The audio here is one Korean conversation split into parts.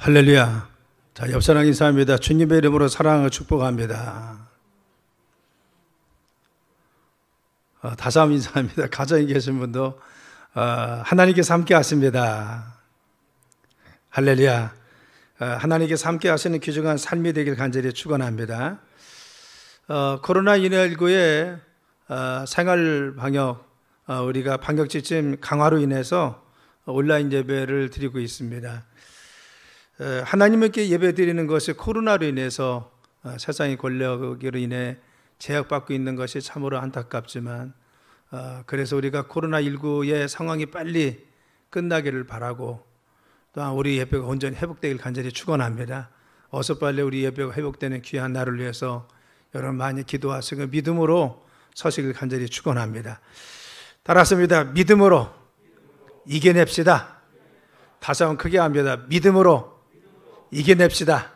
할렐루야. 자, 옆 사람 인사합니다. 주님의 이름으로 사랑을 축복합니다. 다사람 인사합니다. 가정에 계신 분도 하나님께서 함께 하십니다. 할렐루야. 하나님께서 함께 하시는 귀중한 삶이 되길 간절히 축원합니다. 코로나19의 생활 방역, 우리가 방역 지침 강화로 인해서 온라인 예배를 드리고 있습니다. 하나님께 예배 드리는 것이 코로나로 인해서 세상의 권력으로 인해 제약받고 있는 것이 참으로 안타깝지만, 그래서 우리가 코로나19의 상황이 빨리 끝나기를 바라고, 또한 우리 예배가 온전히 회복되길 간절히 축원합니다. 어서 빨리 우리 예배가 회복되는 귀한 날을 위해서 여러분 많이 기도하시고 믿음으로 서시길 간절히 축원합니다. 따라서 믿음으로 이겨냅시다. 다시 한번 크게 합니다. 믿음으로 이겨냅시다.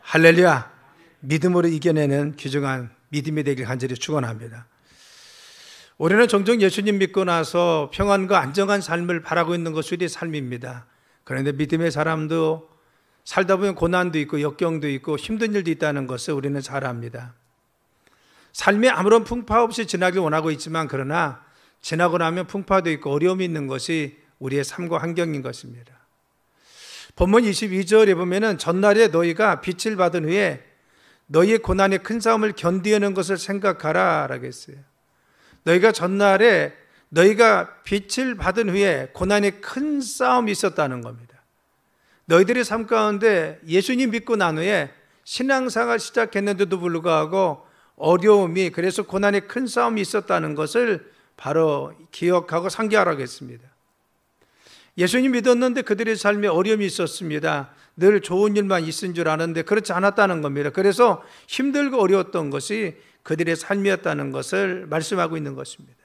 할렐루야. 믿음으로 이겨내는 귀중한 믿음이 되길 간절히 축원합니다. 우리는 종종 예수님 믿고 나서 평안과 안정한 삶을 바라고 있는 것이 우리의 삶입니다. 그런데 믿음의 사람도 살다 보면 고난도 있고 역경도 있고 힘든 일도 있다는 것을 우리는 잘 압니다. 삶이 아무런 풍파 없이 지나길 원하고 있지만, 그러나 지나고 나면 풍파도 있고 어려움이 있는 것이 우리의 삶과 환경인 것입니다. 본문 22절에 보면은 전날에 너희가 빛을 받은 후에 너희의 고난의 큰 싸움을 견디는 것을 생각하라 라고 했어요. 너희가 전날에 너희가 빛을 받은 후에 고난의 큰 싸움이 있었다는 겁니다. 너희들의 삶 가운데 예수님 믿고 난 후에 신앙생활 시작했는데도 불구하고 어려움이, 그래서 고난의 큰 싸움이 있었다는 것을 바로 기억하고 상기하라고 했습니다. 예수님 믿었는데 그들의 삶에 어려움이 있었습니다. 늘 좋은 일만 있은 줄 아는데 그렇지 않았다는 겁니다. 그래서 힘들고 어려웠던 것이 그들의 삶이었다는 것을 말씀하고 있는 것입니다.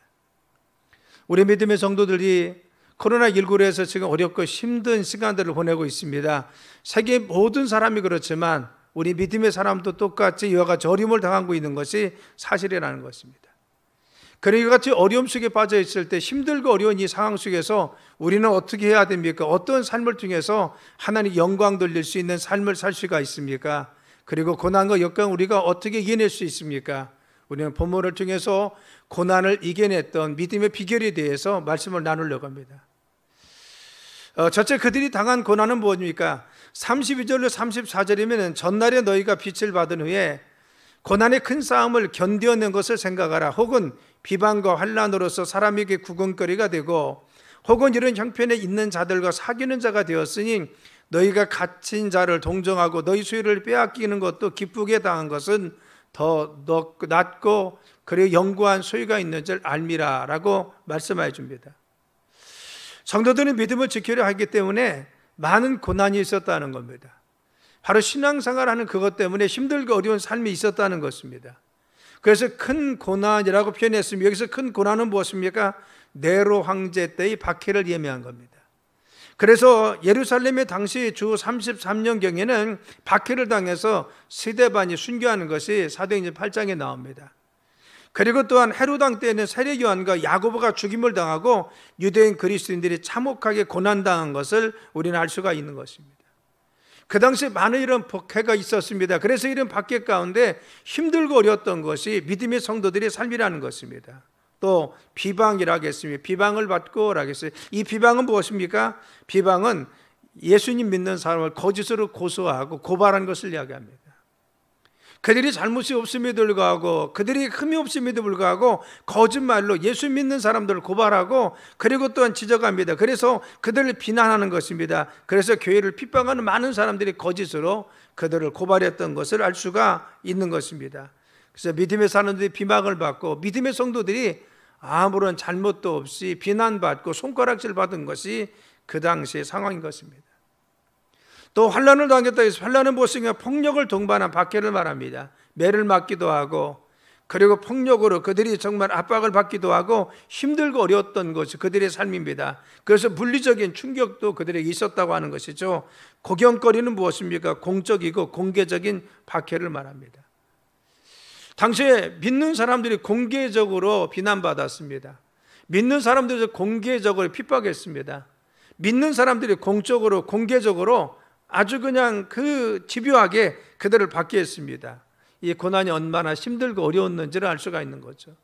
우리 믿음의 성도들이 코로나19로 해서 지금 어렵고 힘든 시간들을 보내고 있습니다. 세계 모든 사람이 그렇지만 우리 믿음의 사람도 똑같이 이와 같이 어려움을 당하고 있는 것이 사실이라는 것입니다. 그러니까 같이 어려움 속에 빠져 있을 때, 힘들고 어려운 이 상황 속에서 우리는 어떻게 해야 됩니까? 어떤 삶을 통해서 하나님 영광 돌릴 수 있는 삶을 살 수가 있습니까? 그리고 고난과 역경 우리가 어떻게 이겨낼 수 있습니까? 우리는 본문을 통해서 고난을 이겨냈던 믿음의 비결에 대해서 말씀을 나누려고 합니다. 첫째, 그들이 당한 고난은 무엇입니까? 32절로 34절이면 전날에 너희가 빛을 받은 후에 고난의 큰 싸움을 견뎌낸 것을 생각하라. 혹은 비방과 환난으로서 사람에게 구근거리가 되고, 혹은 이런 형편에 있는 자들과 사귀는 자가 되었으니 너희가 갇힌 자를 동정하고 너희 소유를 빼앗기는 것도 기쁘게 당한 것은 더 낫고 그리고 영구한 소유가 있는 줄 알미라 라고 말씀해 줍니다. 성도들은 믿음을 지키려 하기 때문에 많은 고난이 있었다는 겁니다. 바로 신앙생활하는 그것 때문에 힘들고 어려운 삶이 있었다는 것입니다. 그래서 큰 고난이라고 표현했습니다. 여기서 큰 고난은 무엇입니까? 네로 황제 때의 박해를 예매한 겁니다. 그래서 예루살렘의 당시 주 33년경에는 박해를 당해서 스데반이 순교하는 것이 사도행전 8장에 나옵니다. 그리고 또한 헤롯 왕 때에는 세례 요한과 야고보가 죽임을 당하고 유대인 그리스도인들이 참혹하게 고난당한 것을 우리는 알 수가 있는 것입니다. 그 당시에 많은 이런 박해가 있었습니다. 그래서 이런 박해 가운데 힘들고 어려웠던 것이 믿음의 성도들의 삶이라는 것입니다. 또 비방이라고 했습니다. 비방을 받고 라고 했어요. 이 비방은 무엇입니까? 비방은 예수님 믿는 사람을 거짓으로 고소하고 고발한 것을 이야기합니다. 그들이 잘못이 없음에도 불구하고, 그들이 흠이 없음에도 불구하고 거짓말로 예수 믿는 사람들을 고발하고, 그리고 또한 지적합니다. 그래서 그들을 비난하는 것입니다. 그래서 교회를 핍박하는 많은 사람들이 거짓으로 그들을 고발했던 것을 알 수가 있는 것입니다. 그래서 믿음의 사람들이 비방을 받고, 믿음의 성도들이 아무런 잘못도 없이 비난받고 손가락질 받은 것이 그 당시의 상황인 것입니다. 또 환난을 당했다 해서, 환난은 무엇인가? 폭력을 동반한 박해를 말합니다. 매를 맞기도 하고, 그리고 폭력으로 그들이 정말 압박을 받기도 하고 힘들고 어려웠던 것이 그들의 삶입니다. 그래서 물리적인 충격도 그들에게 있었다고 하는 것이죠. 고경거리는 무엇입니까? 공적이고 공개적인 박해를 말합니다. 당시에 믿는 사람들이 공개적으로 비난받았습니다. 믿는 사람들이 공개적으로 핍박했습니다. 믿는 사람들이 공적으로 공개적으로 아주 그냥 그 집요하게 그들을 받게 했습니다. 이 고난이 얼마나 힘들고 어려웠는지를 알 수가 있는 거죠.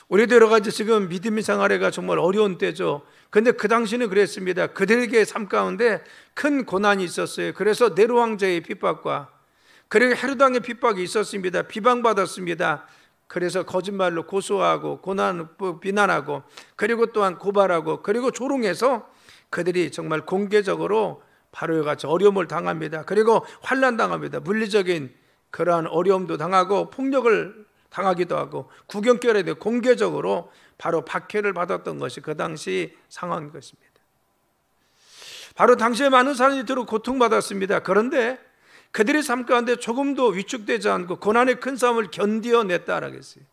우리도 여러 가지 지금 믿음의 생활에가 정말 어려운 때죠. 근데 그 당시는 그랬습니다. 그들에게 삶 가운데 큰 고난이 있었어요. 그래서 네로 왕자의 핍박과 그리고 헤롯 왕의 핍박이 있었습니다. 비방받았습니다. 그래서 거짓말로 고소하고 비난하고 그리고 또한 고발하고 그리고 조롱해서 그들이 정말 공개적으로 바로와 같이 어려움을 당합니다. 그리고 환난 당합니다. 물리적인 그러한 어려움도 당하고 폭력을 당하기도 하고 구경결에 대해 공개적으로 바로 박해를 받았던 것이 그 당시 상황인 것입니다. 바로 당시에 많은 사람들이 들어 고통받았습니다. 그런데 그들의 삶 가운데 조금도 위축되지 않고 고난의 큰 싸움을 견디어냈다라고 했어요.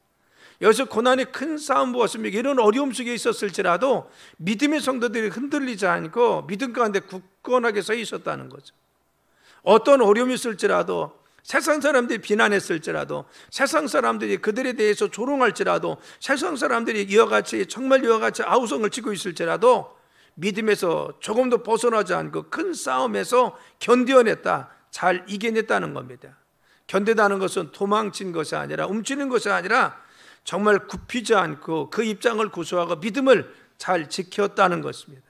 여기서 고난의 큰 싸움 무엇입니까? 이런 어려움 속에 있었을지라도 믿음의 성도들이 흔들리지 않고 믿음 가운데 굳건하게 서 있었다는 거죠. 어떤 어려움이 있을지라도 세상 사람들이 비난했을지라도 세상 사람들이 그들에 대해서 조롱할지라도 세상 사람들이 이와 같이 아우성을 치고 있을지라도 믿음에서 조금도 벗어나지 않고 큰 싸움에서 견뎌냈다, 잘 이겨냈다는 겁니다. 견디다는 것은 도망친 것이 아니라 움츠리는 것이 아니라 정말 굽히지 않고 그 입장을 고수하고 믿음을 잘 지켰다는 것입니다.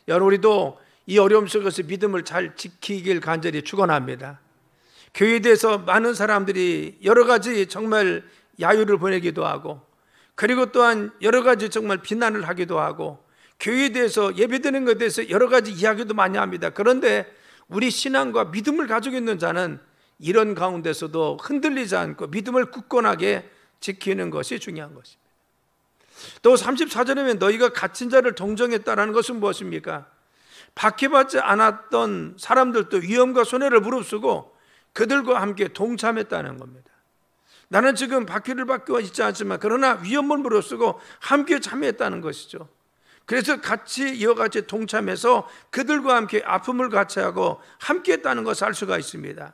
여러분, 우리도 이 어려움 속에서 믿음을 잘 지키길 간절히 축원합니다. 교회에 대해서 많은 사람들이 여러 가지 정말 야유를 보내기도 하고 그리고 또한 여러 가지 정말 비난을 하기도 하고 교회에 대해서 예배드리는 것에 대해서 여러 가지 이야기도 많이 합니다. 그런데 우리 신앙과 믿음을 가지고 있는 자는 이런 가운데서도 흔들리지 않고 믿음을 굳건하게 지키는 것이 중요한 것입니다. 또 34절에 보면 너희가 갇힌 자를 동정했다라는 것은 무엇입니까? 박해받지 않았던 사람들도 위험과 손해를 무릅쓰고 그들과 함께 동참했다는 겁니다. 나는 지금 박해를 받고 있지 않지만 그러나 위험을 무릅쓰고 함께 참여했다는 것이죠. 그래서 이와 같이 동참해서 그들과 함께 아픔을 같이 하고 함께 했다는 것을 알 수가 있습니다.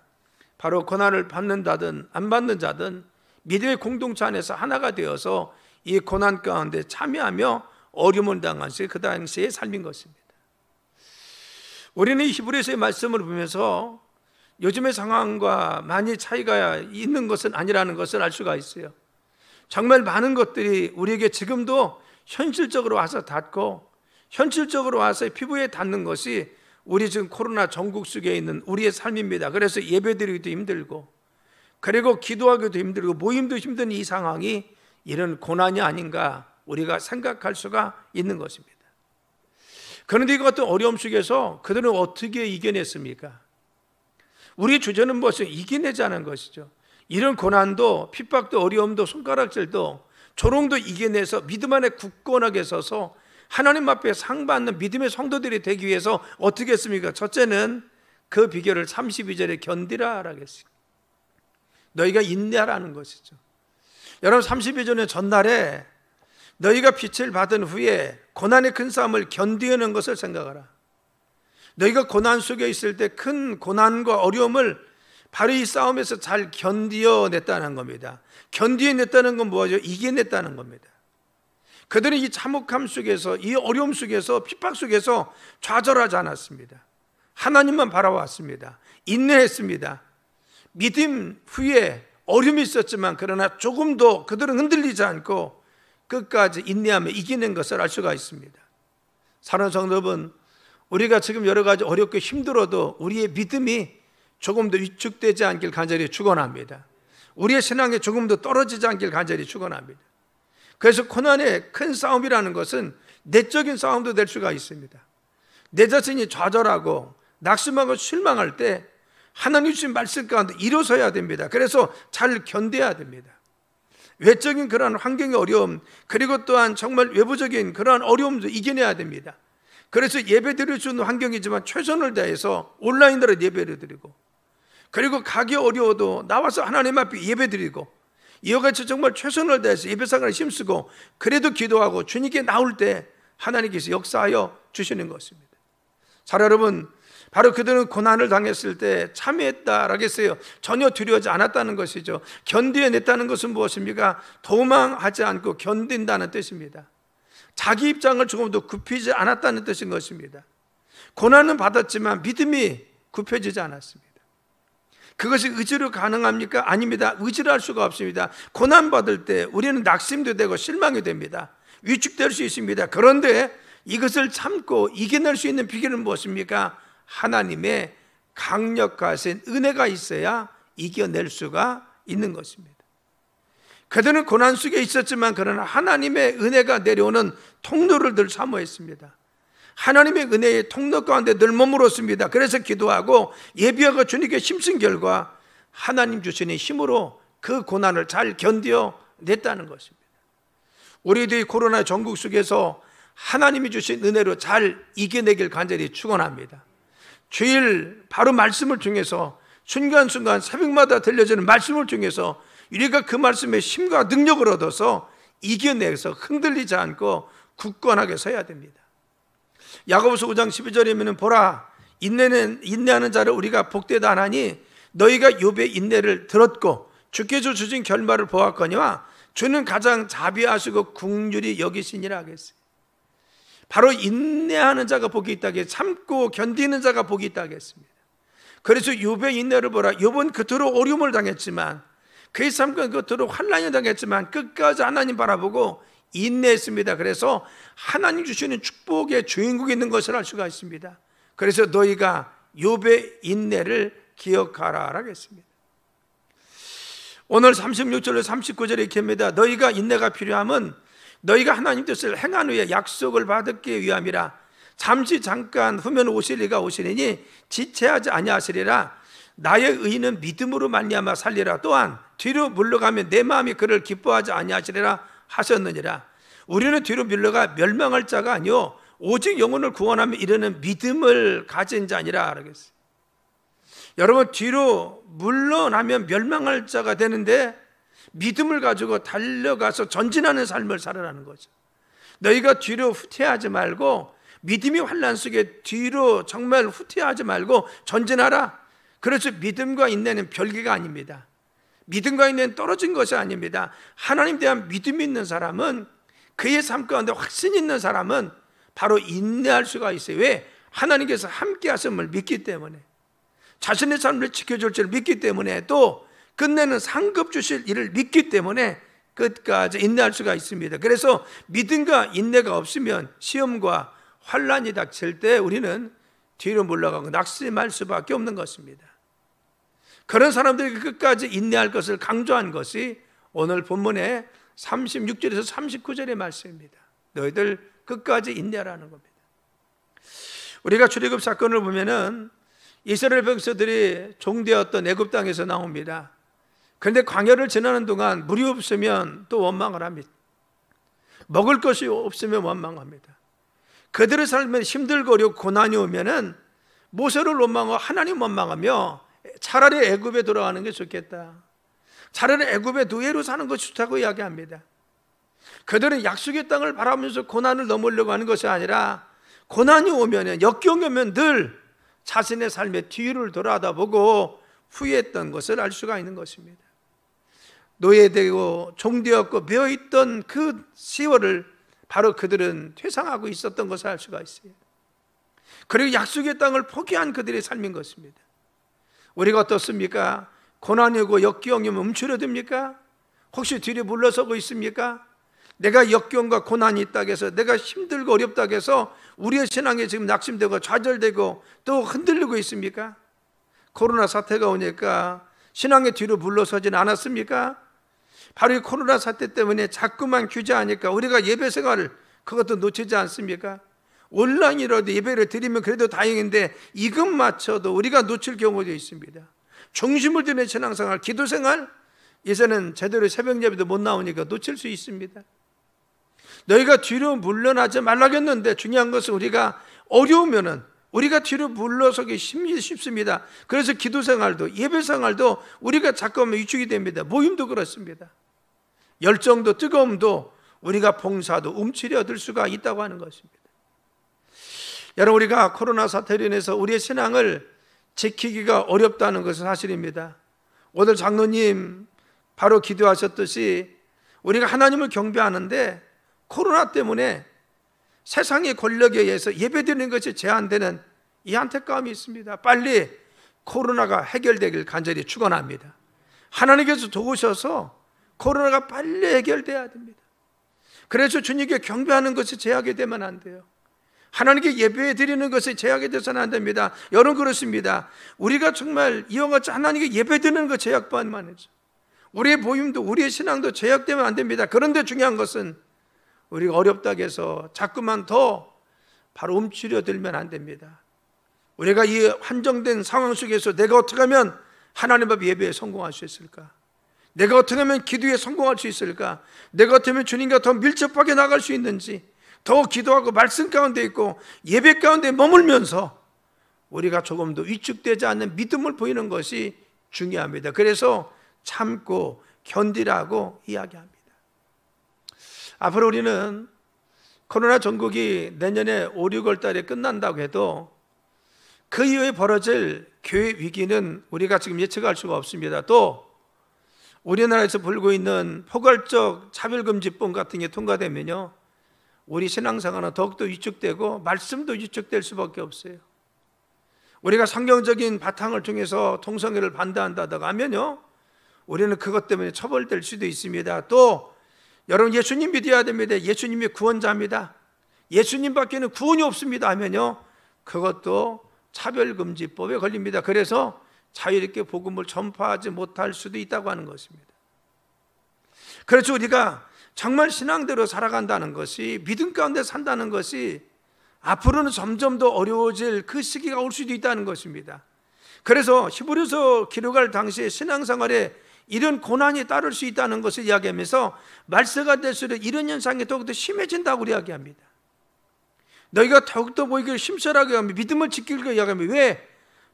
바로 고난을 받는다든 안 받는 자든 믿음의 공동체 안에서 하나가 되어서 이 고난 가운데 참여하며 어려움을 당한 것이 그 당시의 삶인 것입니다. 우리는 히브리서의 말씀을 보면서 요즘의 상황과 많이 차이가 있는 것은 아니라는 것을 알 수가 있어요. 정말 많은 것들이 우리에게 지금도 현실적으로 와서 닿고 현실적으로 와서 피부에 닿는 것이 우리 지금 코로나 전국 속에 있는 우리의 삶입니다. 그래서 예배드리기도 힘들고 그리고 기도하기도 힘들고 모임도 힘든 이 상황이 이런 고난이 아닌가 우리가 생각할 수가 있는 것입니다. 그런데 이 같은 어려움 속에서 그들은 어떻게 이겨냈습니까? 우리 주제는 무엇이죠? 이겨내자는 것이죠. 이런 고난도 핍박도 어려움도 손가락질도 조롱도 이겨내서 믿음 안에 굳건하게 서서 하나님 앞에 상 받는 믿음의 성도들이 되기 위해서 어떻게 했습니까? 첫째는 그 비결을 32절에 견디라라고 했어요. 너희가 인내하라는 것이죠. 여러분 32절의 전날에 너희가 빛을 받은 후에 고난의 큰 싸움을 견디는 것을 생각하라. 너희가 고난 속에 있을 때 큰 고난과 어려움을 바로 이 싸움에서 잘 견디어냈다는 겁니다. 견디어냈다는 건 뭐죠? 이겨냈다는 겁니다. 그들은 이 참혹함 속에서 이 어려움 속에서 핍박 속에서 좌절하지 않았습니다. 하나님만 바라왔습니다. 인내했습니다. 믿음 후에 어려움이 있었지만 그러나 조금도 그들은 흔들리지 않고 끝까지 인내하며 이기는 것을 알 수가 있습니다. 사랑하는 성도 여러분, 우리가 지금 여러 가지 어렵고 힘들어도 우리의 믿음이 조금 더 위축되지 않길 간절히 축원합니다. 우리의 신앙이 조금 더 떨어지지 않길 간절히 축원합니다. 그래서 고난의 큰 싸움이라는 것은 내적인 싸움도 될 수가 있습니다. 내 자신이 좌절하고 낙심하고 실망할 때 하나님 주신 말씀 가운데 일어서야 됩니다. 그래서 잘 견뎌야 됩니다. 외적인 그러한 환경의 어려움 그리고 또한 정말 외부적인 그러한 어려움도 이겨내야 됩니다. 그래서 예배 드릴 수 있는 환경이지만 최선을 다해서 온라인으로 예배를 드리고 그리고 가기 어려워도 나와서 하나님 앞에 예배 드리고 이와 같이 정말 최선을 다해서 예배상을 힘쓰고 그래도 기도하고 주님께 나올 때 하나님께서 역사하여 주시는 것입니다. 자, 여러분, 바로 그들은 고난을 당했을 때 참여했다라고 했어요. 전혀 두려워하지 않았다는 것이죠. 견뎌냈다는 것은 무엇입니까? 도망하지 않고 견딘다는 뜻입니다. 자기 입장을 조금도 굽히지 않았다는 뜻인 것입니다. 고난은 받았지만 믿음이 굽혀지지 않았습니다. 그것이 의지로 가능합니까? 아닙니다. 의지로 할 수가 없습니다. 고난받을 때 우리는 낙심도 되고 실망이 됩니다. 위축될 수 있습니다. 그런데 이것을 참고 이겨낼 수 있는 비결은 무엇입니까? 하나님의 강력하신 은혜가 있어야 이겨낼 수가 있는 것입니다. 그들은 고난 속에 있었지만 그러나 하나님의 은혜가 내려오는 통로를 늘 사모했습니다. 하나님의 은혜의 통로 가운데 늘 머물었습니다. 그래서 기도하고 예비하고 주님께 힘쓴 결과 하나님 주시는 힘으로 그 고난을 잘 견뎌냈다는 것입니다. 우리들이 코로나 전국 속에서 하나님이 주신 은혜로 잘 이겨내길 간절히 축원합니다. 주일 바로 말씀을 통해서 순간순간 새벽마다 들려주는 말씀을 통해서 우리가 그 말씀에 힘과 능력을 얻어서 이겨내서 흔들리지 않고 굳건하게 서야 됩니다. 야고보서 5장 12절이면 보라 인내하는 자를 우리가 복되다 하나니 너희가 욥의 인내를 들었고 주께서 주신 결말을 보았거니와 주는 가장 자비하시고 긍휼히 여기시니라 하겠어요. 바로 인내하는 자가 복이 있다 하겠습니다. 참고 견디는 자가 복이 있다 하겠습니다. 그래서 욥의 인내를 보라. 욥은 그토록 어려움을 당했지만 그의 삶과 그토록 환난을 당했지만 끝까지 하나님 바라보고 인내했습니다. 그래서 하나님 주시는 축복의 주인공이 있는 것을 알 수가 있습니다. 그래서 너희가 욥의 인내를 기억하라 하겠습니다. 오늘 36절로 39절에 이렇게 합니다. 너희가 인내가 필요함은 너희가 하나님 뜻을 행한 후에 약속을 받기 위함이라. 잠깐 후면 오실 이가 오시리니 지체하지 아니하시리라. 나의 의인은 믿음으로 말미암아 살리라. 또한 뒤로 물러가면 내 마음이 그를 기뻐하지 아니하시리라 하셨느니라. 우리는 뒤로 물러가 멸망할 자가 아니요 오직 영혼을 구원하며 이르는 믿음을 가진 자니라 하겠어요. 여러분, 뒤로 물러나면 멸망할 자가 되는데 믿음을 가지고 달려가서 전진하는 삶을 살아라는 거죠. 너희가 뒤로 후퇴하지 말고 믿음이 환난 속에 뒤로 정말 후퇴하지 말고 전진하라. 그래서 믿음과 인내는 별개가 아닙니다. 믿음과 인내는 떨어진 것이 아닙니다. 하나님에 대한 믿음이 있는 사람은, 그의 삶 가운데 확신이 있는 사람은 바로 인내할 수가 있어요. 왜? 하나님께서 함께 하심을 믿기 때문에, 자신의 삶을 지켜줄 줄 믿기 때문에, 또 끝내는 상급 주실 일을 믿기 때문에 끝까지 인내할 수가 있습니다. 그래서 믿음과 인내가 없으면 시험과 환난이 닥칠 때 우리는 뒤로 물러가고 낙심할 수밖에 없는 것입니다. 그런 사람들이 끝까지 인내할 것을 강조한 것이 오늘 본문의 36절에서 39절의 말씀입니다. 너희들 끝까지 인내하라는 겁니다. 우리가 출애굽 사건을 보면은 이스라엘 백성들이 종되었던 애굽 땅에서 나옵니다. 그런데 광야를 지나는 동안 물이 없으면 또 원망을 합니다. 먹을 것이 없으면 원망합니다. 그들의 삶에 힘들고 어렵고 고난이 오면은 모세를 원망하고 하나님 원망하며 차라리 애굽에 돌아가는 게 좋겠다. 차라리 애굽의 노예로 사는 것이 좋다고 이야기합니다. 그들은 약속의 땅을 바라보면서 고난을 넘으려고 하는 것이 아니라 고난이 오면, 역경이 오면 늘 자신의 삶의 뒤를 돌아다보고 후회했던 것을 알 수가 있는 것입니다. 노예되고 종되었고 배어있던 그 시월을 바로 그들은 퇴상하고 있었던 것을 알 수가 있어요. 그리고 약속의 땅을 포기한 그들의 삶인 것입니다. 우리가 어떻습니까? 고난이 오고 역경이 오면 움츠러듭니까? 혹시 뒤로 물러서고 있습니까? 내가 역경과 고난이 있다고 해서, 내가 힘들고 어렵다고 해서 우리의 신앙이 지금 낙심되고 좌절되고 또 흔들리고 있습니까? 코로나 사태가 오니까 신앙의 뒤로 물러서진 않았습니까? 바로 이 코로나 사태 때문에 자꾸만 규제하니까 우리가 예배 생활을 그것도 놓치지 않습니까? 온라인이라도 예배를 드리면 그래도 다행인데 이것 맞춰도 우리가 놓칠 경우도 있습니다. 중심을 두는 신앙생활, 기도생활, 이제는 제대로 새벽 예배도 못 나오니까 놓칠 수 있습니다. 너희가 뒤로 물러나지 말라겠는데 중요한 것은 우리가 어려우면은 우리가 뒤로 물러서기 쉽습니다. 그래서 기도생활도 예배생활도 우리가 잠깐만 위축이 됩니다. 모임도 그렇습니다. 열정도 뜨거움도 우리가 봉사도 움츠려들 수가 있다고 하는 것입니다. 여러분, 우리가 코로나 사태로 인해서 우리의 신앙을 지키기가 어렵다는 것은 사실입니다. 오늘 장로님 바로 기도하셨듯이 우리가 하나님을 경배하는데 코로나 때문에 세상의 권력에 의해서 예배드리는 것이 제한되는 이 안타까움이 있습니다. 빨리 코로나가 해결되길 간절히 축원합니다. 하나님께서 도우셔서 코로나가 빨리 해결돼야 됩니다. 그래서 주님께 경배하는 것이 제약이 되면 안 돼요. 하나님께 예배 드리는 것이 제약이 되서는 안 됩니다. 여러분, 그렇습니다. 우리가 정말 이와 같이 하나님께 예배 드리는 것 제약받으면 하죠. 우리의 모임도 우리의 신앙도 제약되면 안 됩니다. 그런데 중요한 것은 우리가 어렵다고 해서 자꾸만 더 바로 움츠려들면 안 됩니다. 우리가 이 한정된 상황 속에서 내가 어떻게 하면 하나님 앞 예배에 성공할 수 있을까? 내가 어떻게 하면 기도에 성공할 수 있을까? 내가 어떻게 하면 주님과 더 밀접하게 나갈 수 있는지, 더 기도하고 말씀 가운데 있고 예배 가운데 머물면서 우리가 조금 더 위축되지 않는 믿음을 보이는 것이 중요합니다. 그래서 참고 견디라고 이야기합니다. 앞으로 우리는 코로나 전국이 내년에 5, 6월 달에 끝난다고 해도 그 이후에 벌어질 교회 위기는 우리가 지금 예측할 수가 없습니다. 또 우리나라에서 불고 있는 포괄적 차별금지법 같은 게 통과되면요, 우리 신앙생활은 더욱더 위축되고 말씀도 위축될 수밖에 없어요. 우리가 성경적인 바탕을 통해서 동성애를 반대한다고 하면요, 우리는 그것 때문에 처벌될 수도 있습니다. 또 여러분, 예수님 믿어야 됩니다. 예수님이 구원자입니다. 예수님밖에는 구원이 없습니다 하면요, 그것도 차별금지법에 걸립니다. 그래서 자유롭게 복음을 전파하지 못할 수도 있다고 하는 것입니다. 그래서 우리가 정말 신앙대로 살아간다는 것이, 믿음 가운데 산다는 것이 앞으로는 점점 더 어려워질 그 시기가 올 수도 있다는 것입니다. 그래서 히브리서 기록할 당시에 신앙생활에 이런 고난이 따를 수 있다는 것을 이야기하면서 말세가 될수록 이런 현상이 더욱더 심해진다고 이야기합니다. 너희가 더욱더 보이기를 심설하게 하며 믿음을 지키게 이야기하며, 왜?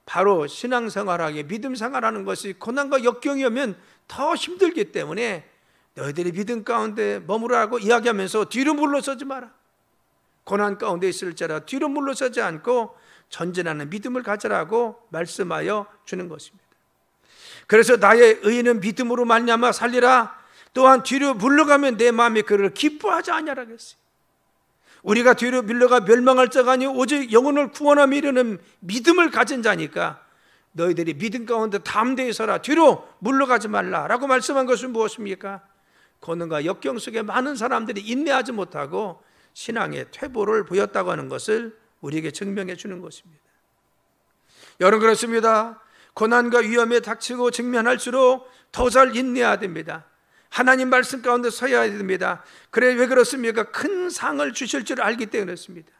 바로 신앙생활하게 믿음 생활하는 것이 고난과 역경이 오면 더 힘들기 때문에 너희들이 믿음 가운데 머무라고 이야기하면서 뒤로 물러서지 마라. 고난 가운데 있을지라 뒤로 물러서지 않고 전진하는 믿음을 가져라고 말씀하여 주는 것입니다. 그래서 나의 의인은 믿음으로 말미암아 살리라. 또한 뒤로 물러가면 내 마음이 그를 기뻐하지 아니하라고 했어요. 우리가 뒤로 밀려가 멸망할 자가 아니요 오직 영혼을 구원하며 이르는 믿음을 가진 자니까 너희들이 믿음 가운데 담대히 서라. 뒤로 물러가지 말라라고 말씀한 것은 무엇입니까? 고난과 역경 속에 많은 사람들이 인내하지 못하고 신앙의 퇴보를 보였다고 하는 것을 우리에게 증명해 주는 것입니다. 여러분, 그렇습니다. 고난과 위험에 닥치고 직면할수록 더 잘 인내해야 됩니다. 하나님 말씀 가운데 서야 됩니다. 그래, 왜 그렇습니까? 큰 상을 주실 줄 알기 때문에 그렇습니다.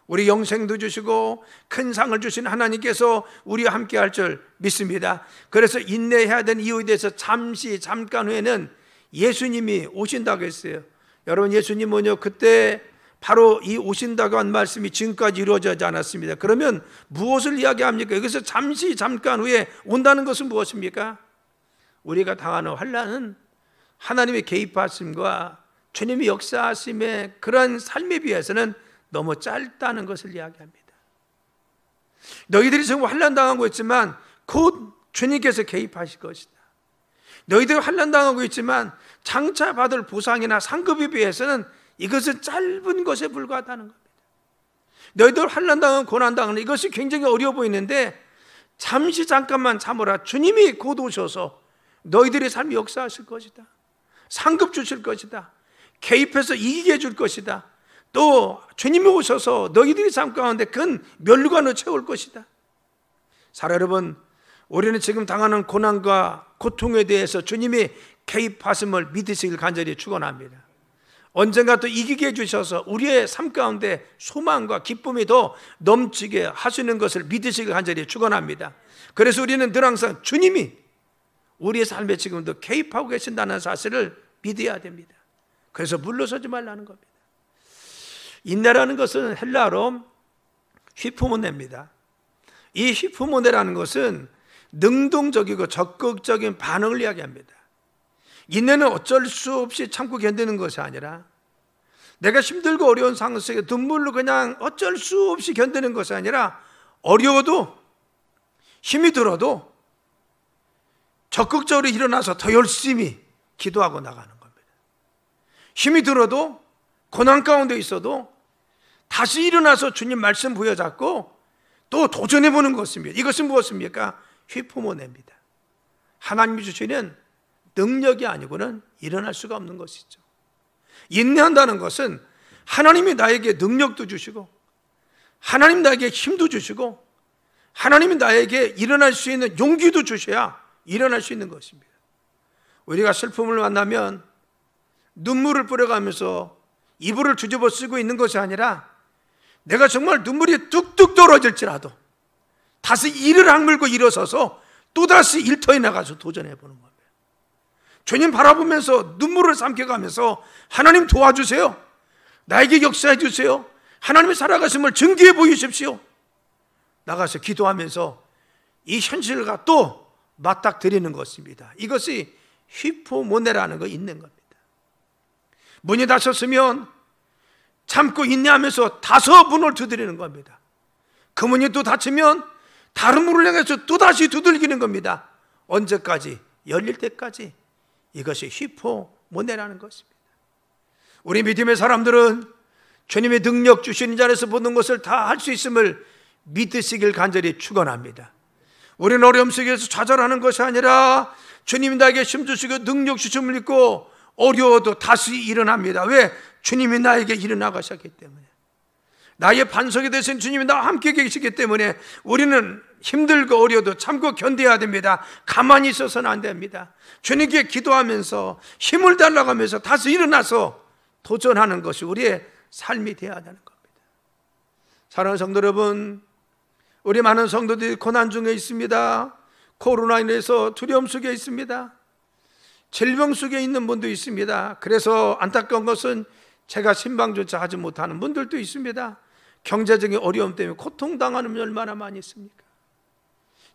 우리 영생도 주시고 큰 상을 주신 하나님께서 우리와 함께 할 줄 믿습니다. 그래서 인내해야 되는 이유에 대해서 잠깐 후에는 예수님이 오신다고 했어요. 여러분, 예수님은요, 그때 바로 이 오신다고 한 말씀이 지금까지 이루어지지 않았습니다. 그러면 무엇을 이야기합니까? 여기서 잠깐 후에 온다는 것은 무엇입니까? 우리가 당하는 환난은 하나님의 개입하심과 주님의 역사하심의 그런 삶에 비해서는 너무 짧다는 것을 이야기합니다. 너희들이 지금 환난 당하고 있지만 곧 주님께서 개입하실 것이다. 너희들이 환난 당하고 있지만 장차 받을 보상이나 상급에 비해서는 이것은 짧은 것에 불과하다는 겁니다. 너희들 환난 당하고 고난 당하는 이것이 굉장히 어려워 보이는데 잠깐만 참으라. 주님이 곧 오셔서 너희들의 삶이 역사하실 것이다. 상급 주실 것이다. 개입해서 이기게 해줄 것이다. 또 주님이 오셔서 너희들의 삶 가운데 큰 멸관을 채울 것이다. 사랑 여러분, 우리는 지금 당하는 고난과 고통에 대해서 주님이 개입하심을 믿으시길 간절히 축원합니다. 언젠가 또 이기게 해주셔서 우리의 삶 가운데 소망과 기쁨이 더 넘치게 하시는 것을 믿으시길 간절히 축원합니다. 그래서 우리는 늘 항상 주님이 우리의 삶에 지금도 개입하고 계신다는 사실을 믿어야 됩니다. 그래서 물러서지 말라는 겁니다. 인내라는 것은 헬라어로 휘푸모네입니다. 이 휘푸모네라는 것은 능동적이고 적극적인 반응을 이야기합니다. 인내는 어쩔 수 없이 참고 견디는 것이 아니라, 내가 힘들고 어려운 상황 속에 눈물로 그냥 어쩔 수 없이 견디는 것이 아니라, 어려워도 힘이 들어도 적극적으로 일어나서 더 열심히 기도하고 나가는 겁니다. 힘이 들어도 고난 가운데 있어도 다시 일어나서 주님 말씀 부여잡고 또 도전해보는 것입니다. 이것은 무엇입니까? 휘포모네입니다. 하나님이 주시는 능력이 아니고는 일어날 수가 없는 것이죠. 인내한다는 것은 하나님이 나에게 능력도 주시고, 하나님 나에게 힘도 주시고, 하나님이 나에게 일어날 수 있는 용기도 주셔야 일어날 수 있는 것입니다. 우리가 슬픔을 만나면 눈물을 뿌려가면서 이불을 뒤집어 쓰고 있는 것이 아니라, 내가 정말 눈물이 뚝뚝 떨어질지라도 다시 이를 악물고 일어서서 또다시 일터에 나가서 도전해보는 겁니다. 주님 바라보면서 눈물을 삼켜가면서 하나님 도와주세요, 나에게 역사해 주세요, 하나님의 살아가심을 증거해 보이십시오, 나가서 기도하면서 이 현실과 또 맞닥뜨리는 것입니다. 이것이 휘포모네라는 거 있는 겁니다. 문이 닫혔으면 참고 인내하면서 다섯 문을 두드리는 겁니다. 그 문이 또 닫히면 다른 문을 향해서 또다시 두들기는 겁니다. 언제까지? 열릴 때까지. 이것이 휘포모네라는 것입니다. 우리 믿음의 사람들은 주님의 능력 주시는 자리에서 모든 것을 다 할 수 있음을 믿으시길 간절히 축원합니다. 우리는 어려움 속에서 좌절하는 것이 아니라 주님이 나에게 힘 주시고 능력 주심을 믿고 어려워도 다시 일어납니다. 왜? 주님이 나에게 일어나가셨기 때문에. 나의 반석이 되신 주님이 나와 함께 계시기 때문에 우리는 힘들고 어려워도 참고 견뎌야 됩니다. 가만히 있어서는 안 됩니다. 주님께 기도하면서 힘을 달라가면서 다시 일어나서 도전하는 것이 우리의 삶이 되어야 하는 겁니다. 사랑하는 성도 여러분, 우리 많은 성도들이 고난 중에 있습니다. 코로나 인해서 두려움 속에 있습니다. 질병 속에 있는 분도 있습니다. 그래서 안타까운 것은 제가 신방조차 하지 못하는 분들도 있습니다. 경제적인 어려움 때문에 고통당하는 분이 얼마나 많이 있습니까?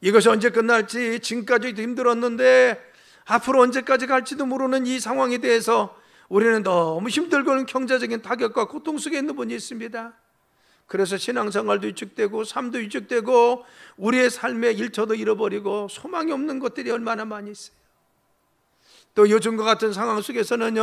이것이 언제 끝날지, 지금까지도 힘들었는데 앞으로 언제까지 갈지도 모르는 이 상황에 대해서 우리는 너무 힘들고 경제적인 타격과 고통 속에 있는 분이 있습니다. 그래서 신앙생활도 위축되고 삶도 위축되고 우리의 삶의 일터도 잃어버리고 소망이 없는 것들이 얼마나 많이 있어요. 또 요즘과 같은 상황 속에서는요,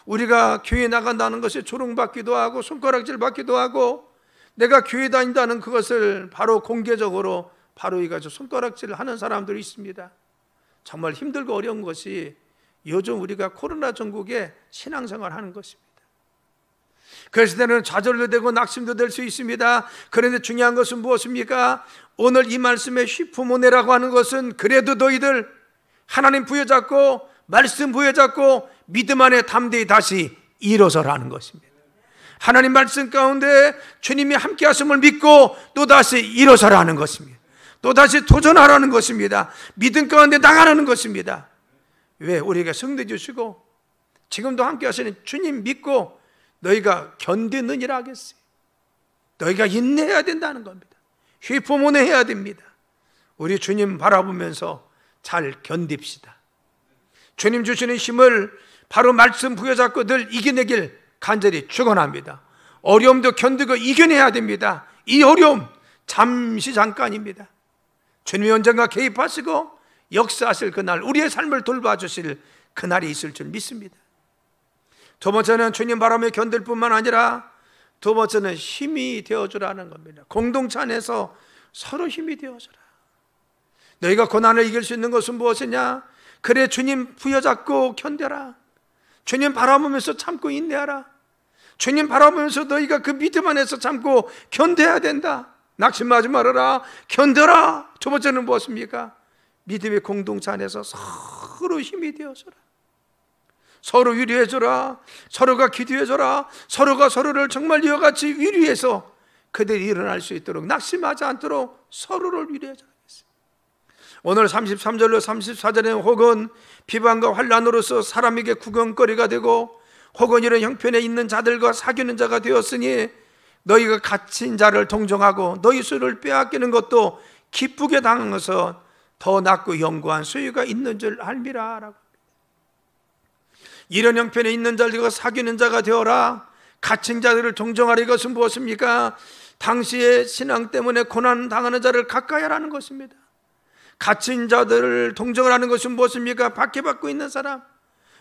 우리가 교회 나간다는 것이 조롱받기도 하고 손가락질 받기도 하고, 내가 교회 다닌다는 그것을 바로 공개적으로 바로 이가지고 손가락질을 하는 사람들이 있습니다. 정말 힘들고 어려운 것이 요즘 우리가 코로나 전국에 신앙생활 하는 것입니다. 그랬을 때는 좌절도 되고 낙심도 될 수 있습니다. 그런데 중요한 것은 무엇입니까? 오늘 이 말씀의 휘포모네라고 하는 것은 그래도 너희들 하나님 부여잡고 말씀 부여잡고 믿음 안에 담대히 다시 일어서라는 것입니다. 하나님 말씀 가운데 주님이 함께 하심을 믿고 또다시 일어서라는 것입니다. 또다시 도전하라는 것입니다. 믿음 가운데 나가라는 것입니다. 왜? 우리에게 승리 주시고 지금도 함께 하시는 주님 믿고 너희가 견디느니라 하겠어요. 너희가 인내해야 된다는 겁니다. 휘포모네 해야 됩니다. 우리 주님 바라보면서 잘 견딥시다. 주님 주시는 힘을 바로 말씀 부여잡고 늘 이겨내길 간절히 축원합니다. 어려움도 견디고 이겨내야 됩니다. 이 어려움 잠시 잠깐입니다. 주님이 언젠가 개입하시고 역사하실 그날, 우리의 삶을 돌봐주실 그날이 있을 줄 믿습니다. 두 번째는 주님 바람에 견딜 뿐만 아니라 두 번째는 힘이 되어주라는 겁니다. 공동체 안에서 서로 힘이 되어주라. 너희가 고난을 이길 수 있는 것은 무엇이냐? 그래, 주님 부여잡고 견뎌라. 주님 바라보면서 참고 인내하라. 주님 바라보면서 너희가 그 믿음 안에서 참고 견뎌야 된다. 낙심하지 말아라. 견뎌라. 두 번째는 무엇입니까? 믿음의 공동체 안에서 서로 힘이 되어주라. 서로 위로해줘라. 서로가 기도해줘라. 서로가 서로를 정말 이와 같이 위로해서 그들이 일어날 수 있도록, 낙심하지 않도록 서로를 위로해줘라. 오늘 33절로 34절에는 혹은 비방과 환난으로서 사람에게 구경거리가 되고 혹은 이런 형편에 있는 자들과 사귀는 자가 되었으니 너희가 갇힌 자를 동정하고 너희 수를 빼앗기는 것도 기쁘게 당해서 더 낫고 영구한 소유가 있는 줄 알미라 라고. 이런 형편에 있는 자들과 사귀는 자가 되어라. 갇힌 자들을 동정하라. 이것은 무엇입니까? 당시의 신앙 때문에 고난 당하는 자를 가까이 하라는 것입니다. 갇힌 자들을 동정을 하는 것은 무엇입니까? 박해받고 있는 사람,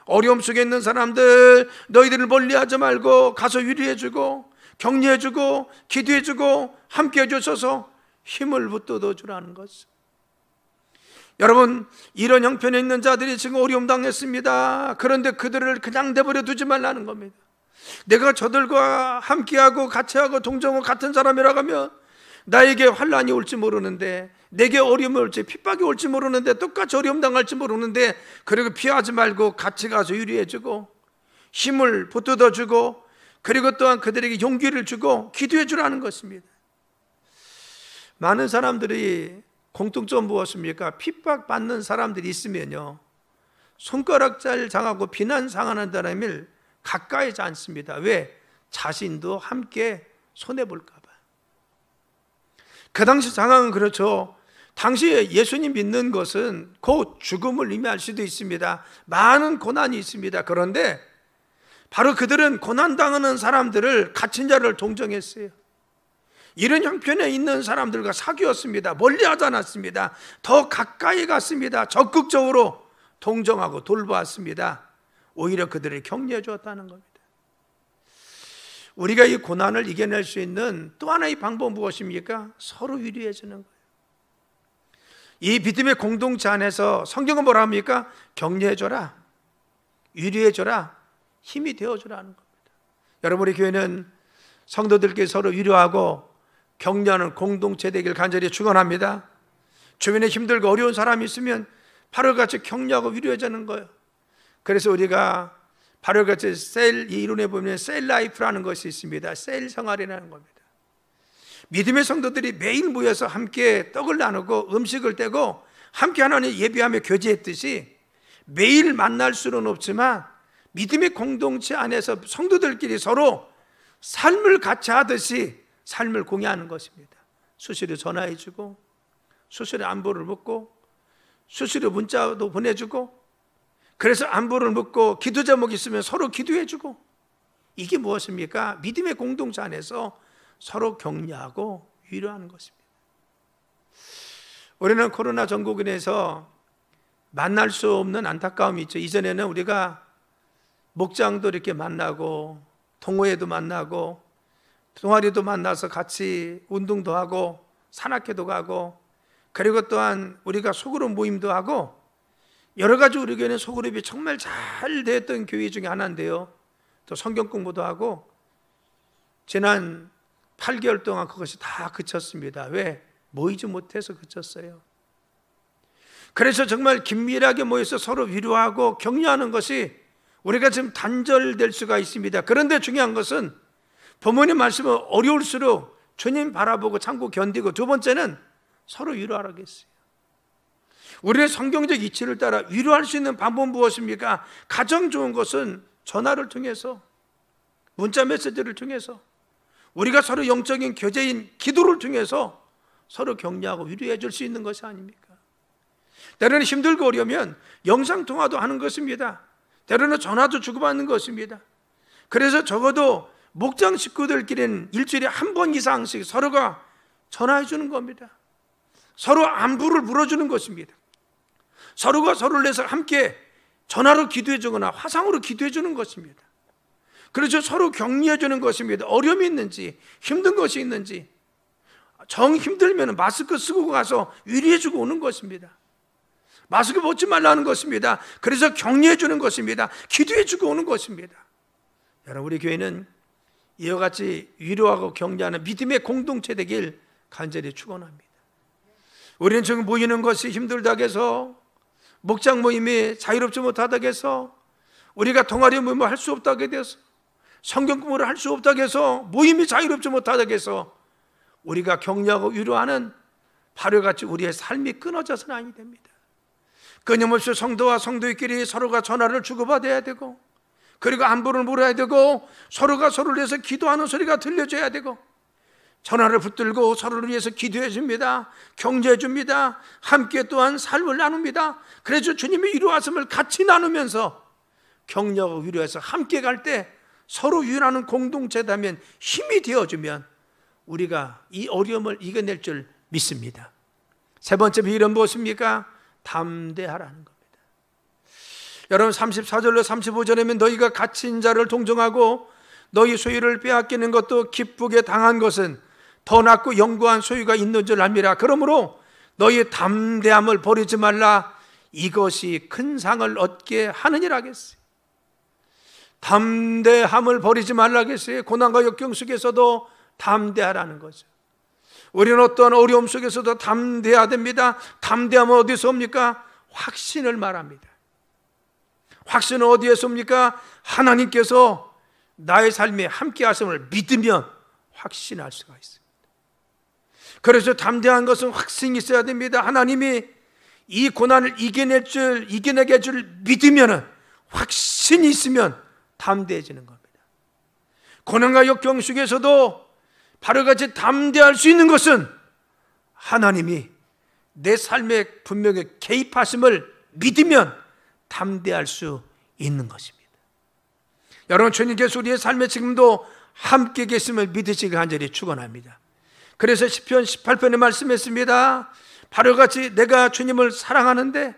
어려움 속에 있는 사람들, 너희들을 멀리하지 말고 가서 위로해주고 격려해주고 기도해주고 함께 해주셔서 힘을 붙들어 주라는 것을. 여러분, 이런 형편에 있는 자들이 지금 어려움 당했습니다. 그런데 그들을 그냥 내버려 두지 말라는 겁니다. 내가 저들과 함께하고 같이하고 동정하고 같은 사람이라고 하면 나에게 환난이 올지 모르는데, 내게 어려움이 올지 핍박이 올지 모르는데, 똑같이 어려움 당할지 모르는데, 그리고 피하지 말고 같이 가서 위로해주고 힘을 붙들어주고, 그리고 또한 그들에게 용기를 주고 기도해 주라는 것입니다. 많은 사람들이 공통점 무엇입니까? 핍박받는 사람들이 있으면요, 손가락질 당하고 비난상하는 사람을 가까이 하지 않습니다. 왜? 자신도 함께 손해볼까 봐. 그 당시 상황은 그렇죠. 당시에 예수님 믿는 것은 곧 죽음을 의미할 수도 있습니다. 많은 고난이 있습니다. 그런데 바로 그들은 고난당하는 사람들을, 갇힌 자를 동정했어요. 이런 형편에 있는 사람들과 사귀었습니다. 멀리하지 않았습니다. 더 가까이 갔습니다. 적극적으로 동정하고 돌보았습니다. 오히려 그들을 격려해 주었다는 겁니다. 우리가 이 고난을 이겨낼 수 있는 또 하나의 방법은 무엇입니까? 서로 위로해 주는 거예요. 이 믿음의 공동체 안에서 성경은 뭐라 합니까? 격려해 줘라, 위로해 줘라, 힘이 되어 주라는 겁니다. 여러분, 우리 교회는 성도들께 서로 위로하고 격려하는 공동체 되길 간절히 축원합니다. 주변에 힘들고 어려운 사람이 있으면 바로 같이 격려하고 위로해 주는 거예요. 그래서 우리가 바로 같이 셀, 이 이론에 보면 셀 라이프라는 것이 있습니다. 셀 생활이라는 겁니다. 믿음의 성도들이 매일 모여서 함께 떡을 나누고 음식을 떼고 함께 하나님 예배하며 교제했듯이 매일 만날 수는 없지만 믿음의 공동체 안에서 성도들끼리 서로 삶을 같이 하듯이 삶을 공유하는 것입니다. 수시로 전화해주고, 수시로 안부를 묻고, 수시로 문자도 보내주고, 그래서 안부를 묻고 기도 제목 있으면 서로 기도해주고, 이게 무엇입니까? 믿음의 공동체 안에서 서로 격려하고 위로하는 것입니다. 우리는 코로나 전국인에서 만날 수 없는 안타까움이 있죠. 이전에는 우리가 목장도 이렇게 만나고 동호회도 만나고 동아리도 만나서 같이 운동도 하고 산악회도 가고, 그리고 또한 우리가 소그룹 모임도 하고, 여러 가지 우리 교회는 소그룹이 정말 잘 됐던 교회 중에 하나인데요, 또 성경 공부도 하고 지난 8개월 동안 그것이 다 그쳤습니다. 왜? 모이지 못해서 그쳤어요. 그래서 정말 긴밀하게 모여서 서로 위로하고 격려하는 것이 우리가 지금 단절될 수가 있습니다. 그런데 중요한 것은 부모님 말씀은 어려울수록 주님 바라보고 참고 견디고, 두 번째는 서로 위로하라겠어요. 우리의 성경적 이치를 따라 위로할 수 있는 방법은 무엇입니까? 가장 좋은 것은 전화를 통해서, 문자 메시지를 통해서, 우리가 서로 영적인 교제인 기도를 통해서 서로 격려하고 위로해 줄 수 있는 것이 아닙니까? 때로는 힘들고 어려우면 영상통화도 하는 것입니다. 때로는 전화도 주고받는 것입니다. 그래서 적어도 목장 식구들끼리는 일주일에 한 번 이상씩 서로가 전화해 주는 겁니다. 서로 안부를 물어주는 것입니다. 서로가 서로를 위해서 함께 전화로 기도해 주거나 화상으로 기도해 주는 것입니다. 그래서 서로 격려해 주는 것입니다. 어려움이 있는지, 힘든 것이 있는지, 정 힘들면 마스크 쓰고 가서 위로해 주고 오는 것입니다. 마스크 벗지 말라는 것입니다. 그래서 격려해 주는 것입니다. 기도해 주고 오는 것입니다. 여러분, 우리 교회는 이와 같이 위로하고 격려하는 믿음의 공동체 되길 간절히 축원합니다. 우리는 지금 모이는 것이 힘들다고 해서, 목장 모임이 자유롭지 못하다고 해서, 우리가 동아리 모임을 할 수 없다고 해서, 성경 공부를 할 수 없다고 해서, 모임이 자유롭지 못하다고 해서 우리가 격려하고 위로하는 바로 같이 우리의 삶이 끊어져서는 아니 됩니다. 끊임없이 성도와 성도끼리 서로가 전화를 주고받아야 되고, 그리고 안부를 물어야 되고, 서로가 서로를 위해서 기도하는 소리가 들려줘야 되고, 전화를 붙들고 서로를 위해서 기도해 줍니다. 격려해 줍니다. 함께 또한 삶을 나눕니다. 그래서 주님의 위로하심을 같이 나누면서 격려하고 위로해서 함께 갈 때 서로 위로하는 공동체다면, 힘이 되어주면 우리가 이 어려움을 이겨낼 줄 믿습니다. 세 번째 비결은 무엇입니까? 담대하라는 겁니다. 여러분, 34절로 35절에는 너희가 갇힌 자를 동정하고 너희 소유를 빼앗기는 것도 기쁘게 당한 것은 더 낫고 영구한 소유가 있는 줄 압니다. 그러므로 너희의 담대함을 버리지 말라. 이것이 큰 상을 얻게 하느니라 하겠어요. 담대함을 버리지 말라 하겠어요. 고난과 역경 속에서도 담대하라는 거죠. 우리는 어떤 어려움 속에서도 담대해야 됩니다. 담대함은 어디서 옵니까? 확신을 말합니다. 확신은 어디에서 옵니까? 하나님께서 나의 삶에 함께 하심을 믿으면 확신할 수가 있습니다. 그래서 담대한 것은 확신이 있어야 됩니다. 하나님이 이 고난을 이겨내게 할 줄 믿으면, 확신이 있으면 담대해지는 겁니다. 고난과 역경 속에서도 바로 같이 담대할 수 있는 것은 하나님이 내 삶에 분명히 개입하심을 믿으면 담대할 수 있는 것입니다. 여러분, 주님께서 우리의 삶에 지금도 함께 계심을 믿으시기 간절히 축원합니다. 그래서 시편 18편에 말씀했습니다. 바로 같이 내가 주님을 사랑하는데,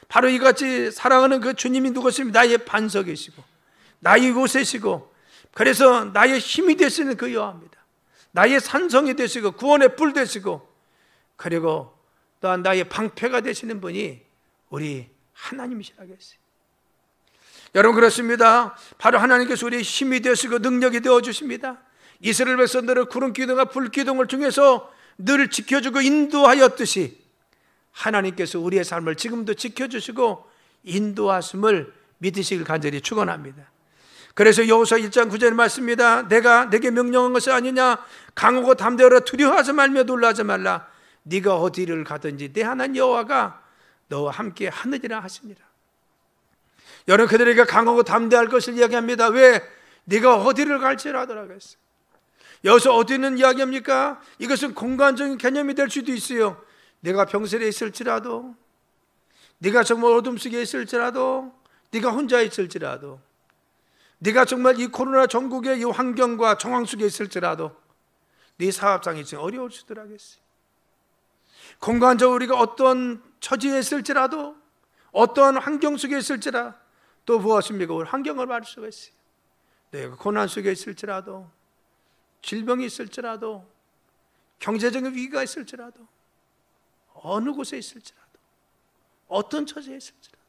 바로 이같이 사랑하는 그 주님이 누구십니까? 나의 반석이시고 나의 요새시고, 그래서 나의 힘이 되시는 그 여호와입니다. 나의 산성이 되시고 구원의 뿔 되시고, 그리고 또한 나의 방패가 되시는 분이 우리 하나님이시라겠어요. 여러분, 그렇습니다. 바로 하나님께서 우리의 힘이 되시고 능력이 되어주십니다. 이스라엘 백성들은 구름 기둥과 불 기둥을 통해서 늘 지켜주고 인도하였듯이 하나님께서 우리의 삶을 지금도 지켜주시고 인도하심을 믿으시길 간절히 축원합니다. 그래서 여호수아 1장 9절 말씀입니다. 내가 내게 명령한 것이 아니냐? 강하고 담대하라. 두려워하지 말며 놀라지 말라. 네가 어디를 가든지 내 하나님 여호와가 너와 함께 하느니라 하시니라. 여러분, 그들에게 강하고 담대할 것을 이야기합니다. 왜? 네가 어디를 갈지라더라고 했어요. 여기서 어디는 이야기합니까? 이것은 공간적인 개념이 될 수도 있어요. 내가 병실에 있을지라도, 네가 정말 어둠 속에 있을지라도, 네가 혼자 있을지라도, 네가 정말 이 코로나 전국의 이 환경과 정황 속에 있을지라도, 네 사업상이 지금 어려울 수도 하겠어요. 공간적으로 우리가 어떤 처지에 있을지라도, 어떤 환경 속에 있을지라, 또 무엇입니까? 우리 환경을 말 수가 있어요. 내가 고난 속에 있을지라도, 질병이 있을지라도, 경제적인 위기가 있을지라도, 어느 곳에 있을지라도, 어떤 처지에 있을지라도.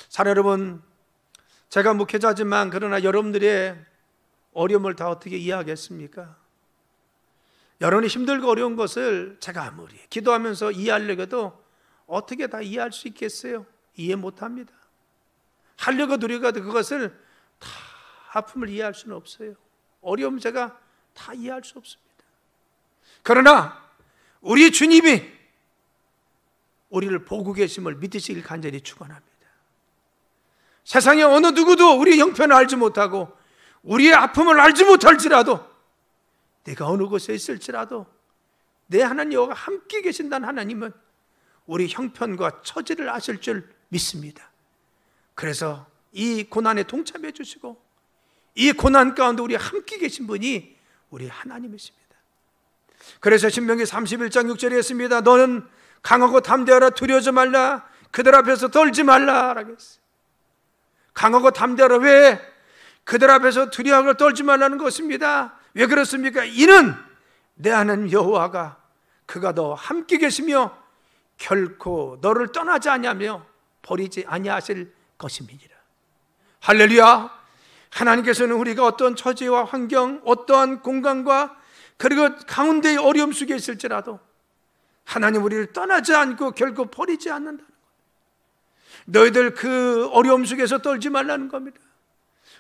사랑 여러분, 제가 목회자지만 그러나 여러분들의 어려움을 다 어떻게 이해하겠습니까? 여러분이 힘들고 어려운 것을 제가 아무리 기도하면서 이해하려고 해도 어떻게 다 이해할 수 있겠어요? 이해 못합니다. 하려고 노력해도 그것을 다 아픔을 이해할 수는 없어요. 어려움 제가 다 이해할 수 없습니다. 그러나 우리 주님이 우리를 보고 계심을 믿으시길 간절히 축원합니다. 세상에 어느 누구도 우리의 형편을 알지 못하고 우리의 아픔을 알지 못할지라도, 내가 어느 곳에 있을지라도 내 하나님 여호와가 함께 계신다는 하나님은 우리 형편과 처지를 아실 줄 믿습니다. 그래서 이 고난에 동참해 주시고 이 고난 가운데 우리 함께 계신 분이 우리 하나님이십니다. 그래서 신명기 31장 6절에 했습니다. 너는 강하고 담대하라. 두려워하지 말라. 그들 앞에서 떨지 말라 라고 했어요. 강하고 담대하라. 왜? 그들 앞에서 두려워하고 떨지 말라는 것입니다. 왜 그렇습니까? 이는 내 하나님 여호와가 그가 너와 함께 계시며 결코 너를 떠나지 아니하며 버리지 아니하실 것임이니라. 할렐루야. 하나님께서는 우리가 어떤 처지와 환경, 어떠한 공간과 그리고 가운데의 어려움 속에 있을지라도 하나님 우리를 떠나지 않고 결코 버리지 않는다는 거예요. 너희들 그 어려움 속에서 떨지 말라는 겁니다.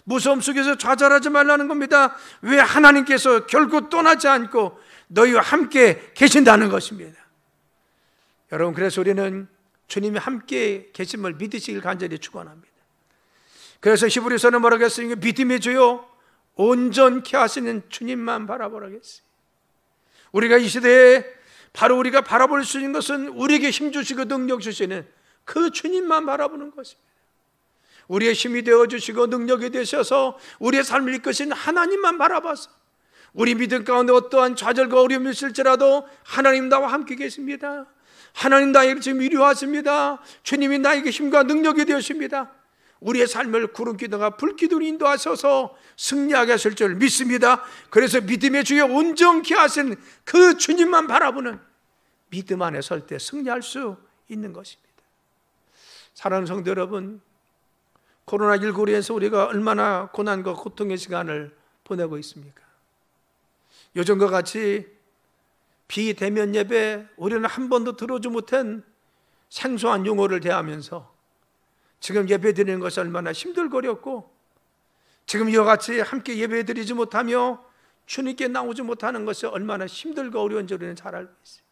무서움 속에서 좌절하지 말라는 겁니다. 왜? 하나님께서 결코 떠나지 않고 너희와 함께 계신다는 것입니다. 여러분, 그래서 우리는 주님이 함께 계심을 믿으시길 간절히 축원합니다. 그래서 히브리서는 뭐라고 했습니까? 믿음의 주요 온전케 하시는 주님만 바라보라겠어요. 우리가 이 시대에 바로 우리가 바라볼 수 있는 것은 우리에게 힘 주시고 능력 주시는 그 주님만 바라보는 것입니다. 우리의 힘이 되어주시고 능력이 되셔서 우리의 삶을 이끄신 하나님만 바라봐서 우리 믿음 가운데 어떠한 좌절과 어려움이 있을지라도 하나님 나와 함께 계십니다. 하나님 나에게 지금 위로하십니다. 주님이 나에게 힘과 능력이 되십니다. 우리의 삶을 구름기둥과 불기둥으로 인도하셔서 승리하게 하실 줄 믿습니다. 그래서 믿음의 주에 온전케 하신 그 주님만 바라보는 믿음 안에 설 때 승리할 수 있는 것입니다. 사랑하는 성도 여러분, 코로나19로 인해서 우리가 얼마나 고난과 고통의 시간을 보내고 있습니까? 요즘과 같이 비대면 예배, 우리는 한 번도 들어오지 못한 생소한 용어를 대하면서 지금 예배 드리는 것이 얼마나 힘들거렸고, 지금 이와 같이 함께 예배 드리지 못하며 주님께 나오지 못하는 것이 얼마나 힘들고 어려운지 우리는 잘 알고 있어요.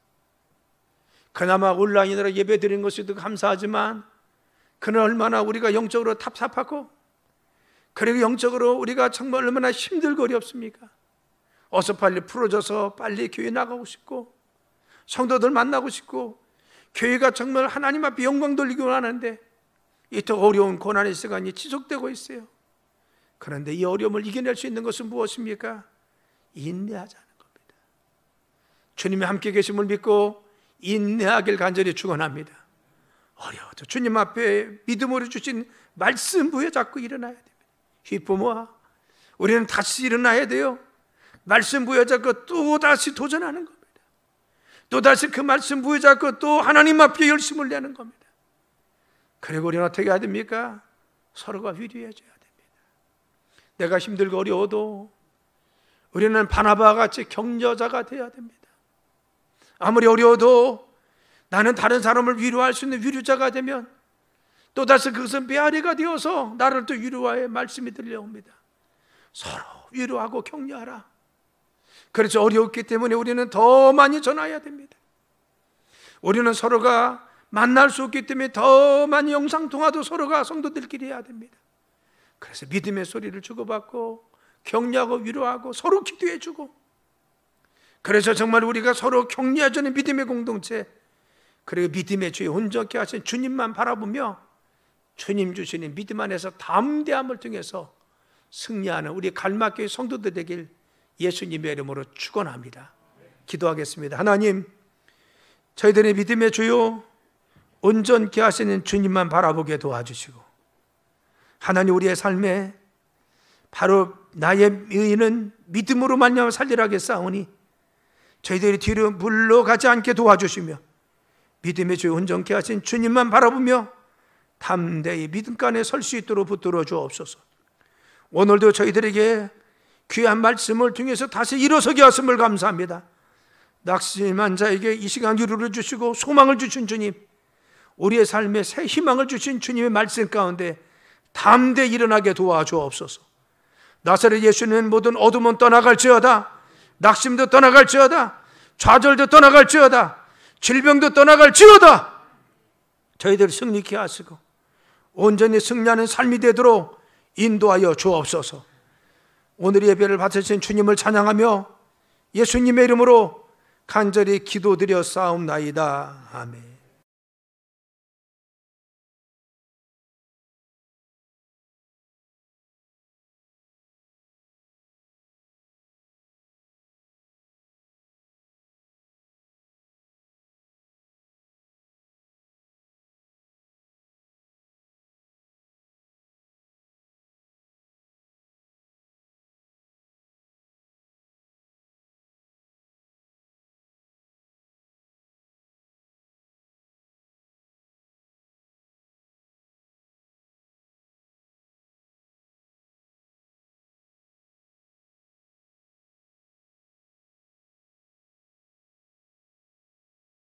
그나마 온라인으로 예배 드리는 것이 더 감사하지만, 그는 얼마나 우리가 영적으로 답답하고, 그리고 영적으로 우리가 정말 얼마나 힘들고 어렵습니까? 어서 빨리 풀어져서 빨리 교회 나가고 싶고, 성도들 만나고 싶고, 교회가 정말 하나님 앞에 영광 돌리기 원하는데 이 더 어려운 고난의 시간이 지속되고 있어요. 그런데 이 어려움을 이겨낼 수 있는 것은 무엇입니까? 인내하자는 겁니다. 주님이 함께 계심을 믿고 인내하길 간절히 축원합니다. 어려워도 주님 앞에 믿음으로 주신 말씀 부여잡고 일어나야 됩니다. 기쁨아, 우리는 다시 일어나야 돼요. 말씀 부여잡고 또다시 도전하는 겁니다. 또다시 그 말씀 부여잡고 또 하나님 앞에 열심을 내는 겁니다. 그리고 우리는 어떻게 해야 됩니까? 서로가 위로해 줘야 됩니다. 내가 힘들고 어려워도 우리는 바나바와 같이 격려자가 되어야 됩니다. 아무리 어려워도 나는 다른 사람을 위로할 수 있는 위로자가 되면 또다시 그것은 메아리가 되어서 나를 또 위로하여 말씀이 들려옵니다. 서로 위로하고 격려하라. 그래서 어려웠기 때문에 우리는 더 많이 전화해야 됩니다. 우리는 서로가 만날 수 없기 때문에 더 많이 영상통화도 서로가 성도들끼리 해야 됩니다. 그래서 믿음의 소리를 주고받고 격려하고 위로하고 서로 기도해주고, 그래서 정말 우리가 서로 격려해주는 믿음의 공동체, 그리고 믿음의 주에 온전케 하신 주님만 바라보며 주님 주시는 믿음 안에서 담대함을 통해서 승리하는 우리 갈마교회 성도들 되길 예수님의 이름으로 축원합니다. 기도하겠습니다. 하나님, 저희들의 믿음의 주요 온전케 하시는 주님만 바라보게 도와주시고, 하나님 우리의 삶에 바로 나의 의인은 믿음으로 말미암아 살리라 하겠사오니 저희들이 뒤로 물러가지 않게 도와주시며 믿음의 주요 온전케 하신 주님만 바라보며 담대히 믿음간에 설 수 있도록 붙들어 주옵소서. 오늘도 저희들에게 귀한 말씀을 통해서 다시 일어서게 하심을 감사합니다. 낙심한 자에게 이 시간 위로를 주시고 소망을 주신 주님, 우리의 삶에 새 희망을 주신 주님의 말씀 가운데 담대히 일어나게 도와주옵소서. 나사렛 예수는 모든 어둠은 떠나갈지어다, 낙심도 떠나갈지어다, 좌절도 떠나갈지어다, 질병도 떠나갈지어다, 저희들 승리케 하시고 온전히 승리하는 삶이 되도록 인도하여 주옵소서. 오늘 예배를 받으신 주님을 찬양하며 예수님의 이름으로 간절히 기도드려 싸움나이다. 아멘.